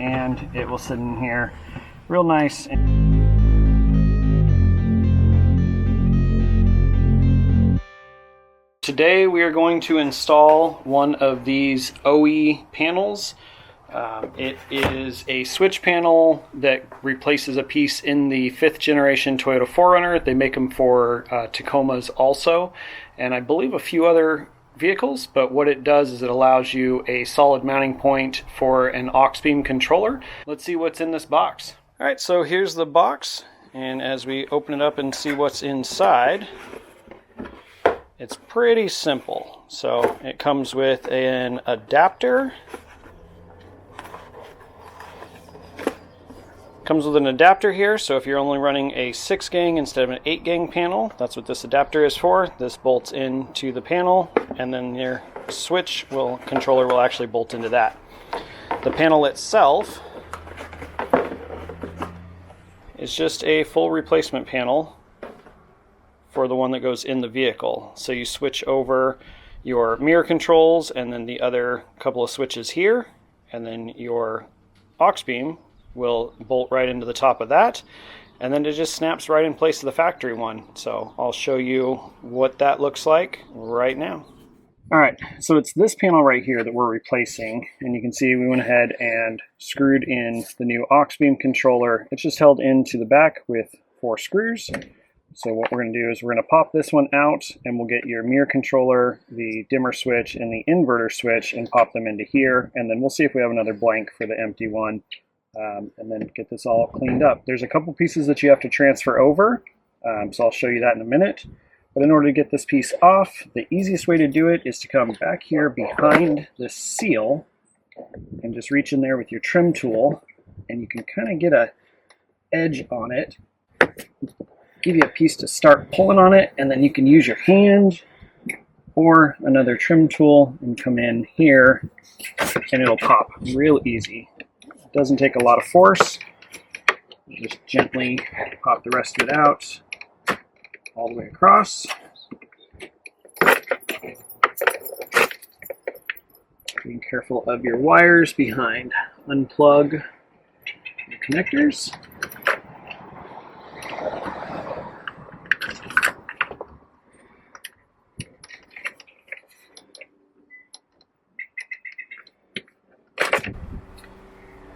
and it will sit in here real nice. Today we are going to install one of these OE panels. It is a switch panel that replaces a piece in the 5th generation Toyota 4Runner. They make them for Tacomas also, and I believe a few other vehicles, but what it does is it allows you a solid mounting point for an aux beam controller. Let's see what's in this box. Alright, so here's the box, and as we open it up and see what's inside, it's pretty simple. So it comes with an adapter. Comes with an adapter here, so if you're only running a 6-gang instead of an 8-gang panel, that's what this adapter is for. This bolts into the panel, and then your switch controller will actually bolt into that. The panel itself is just a full replacement panel for the one that goes in the vehicle. So you switch over your mirror controls and then the other couple of switches here, and then your aux beam will bolt right into the top of that, and then it just snaps right in place of the factory one. So I'll show you what that looks like right now. Alright, so it's this panel right here that we're replacing, and you can see we went ahead and screwed in the new aux beam controller. It's just held into the back with 4 screws. So what we're going to do is we're going to pop this one out, and we'll get your mirror controller, the dimmer switch, and the inverter switch and pop them into here, and then we'll see if we have another blank for the empty one. And then get this all cleaned up. There's a couple pieces that you have to transfer over, so I'll show you that in a minute. But in order to get this piece off, the easiest way to do it is to come back here behind this seal and just reach in there with your trim tool, and you can kind of get a edge on it, give you a piece to start pulling on it, and then you can use your hand or another trim tool and come in here, and it'll pop real easy. Doesn't take a lot of force. Just gently pop the rest of it out all the way across. Being careful of your wires behind. Unplug the connectors.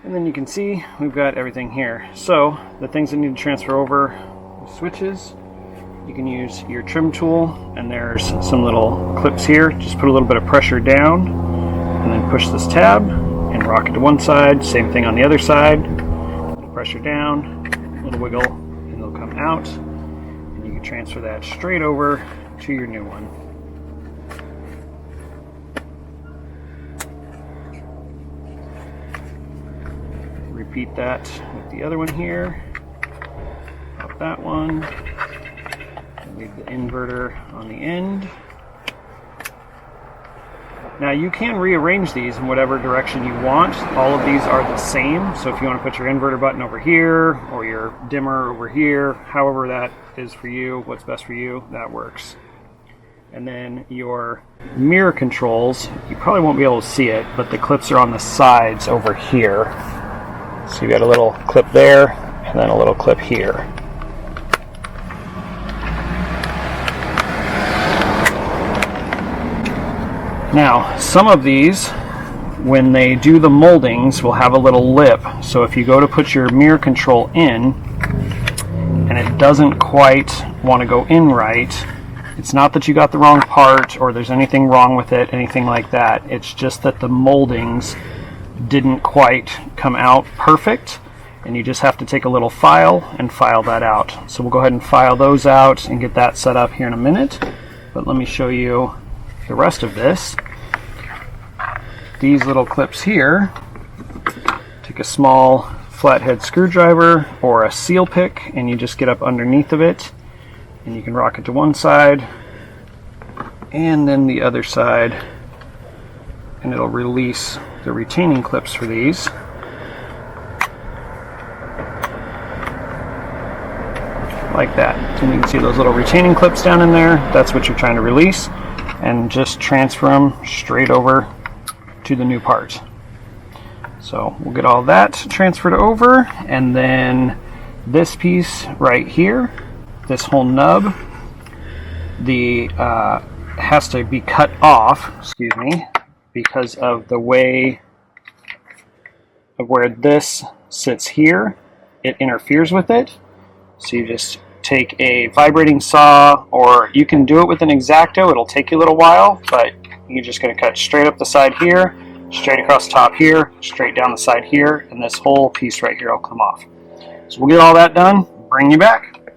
And then you can see we've got everything here. So the things that need to transfer over, the switches, you can use your trim tool, and there's some little clips here. Just put a little bit of pressure down and then push this tab and rock it to one side. Same thing on the other side. A little pressure down, a little wiggle, and they'll come out. And you can transfer that straight over to your new one. Repeat that with the other one here. Pop that one. Leave the inverter on the end. Now you can rearrange these in whatever direction you want. All of these are the same. So if you want to put your inverter button over here or your dimmer over here, however that is for you, what's best for you, that works. And then your mirror controls, you probably won't be able to see it, but the clips are on the sides over here. So you got a little clip there, and then a little clip here. Now, some of these, when they do the moldings, will have a little lip. So if you go to put your mirror control in, and it doesn't quite want to go in right, it's not that you got the wrong part, or there's anything wrong with it, anything like that. It's just that the moldings didn't quite come out perfect, and you just have to take a little file and file that out. So we'll go ahead and file those out and get that set up here in a minute, but let me show you the rest of this. These little clips here, take a small flathead screwdriver or a seal pick, and you just get up underneath of it, and you can rock it to one side and then the other side, and it'll release the retaining clips for these. Like that. And you can see those little retaining clips down in there. That's what you're trying to release, and just transfer them straight over to the new part. So we'll get all that transferred over, and then this piece right here, this whole nub, has to be cut off, excuse me, because of the way of where this sits here. It interferes with it. So you just take a vibrating saw, or you can do it with an X-Acto. It'll take you a little while, but you're just going to cut straight up the side here, straight across the top here, straight down the side here, and this whole piece right here will come off. So we'll get all that done, bring you back.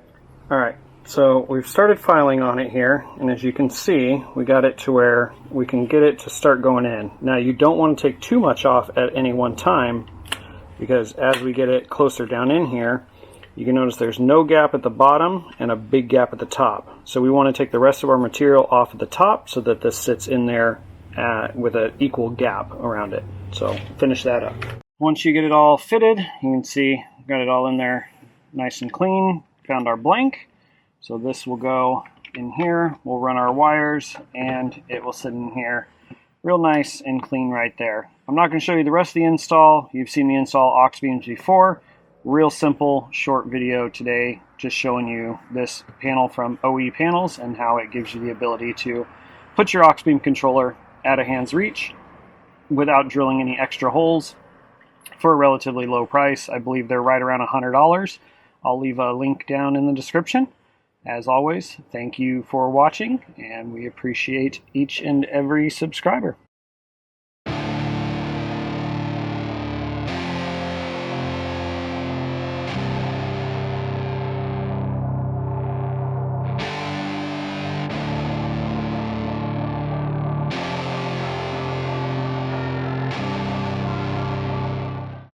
Alright, so we've started filing on it here, and as you can see, we got it to where we can get it to start going in. Now you don't want to take too much off at any one time, because as we get it closer down in here, you can notice there's no gap at the bottom and a big gap at the top. So we want to take the rest of our material off at the top so that this sits in there with an equal gap around it. So finish that up. Once you get it all fitted, you can see got it all in there nice and clean. Found our blank. So this will go in here. We'll run our wires and it will sit in here real nice and clean right there. I'm not going to show you the rest of the install. You've seen me install aux beams before. Real simple, short video today, just showing you this panel from OE Panels and how it gives you the ability to put your aux beam controller at a hand's reach without drilling any extra holes for a relatively low price. I believe they're right around $100. I'll leave a link down in the description. As always, thank you for watching, and we appreciate each and every subscriber.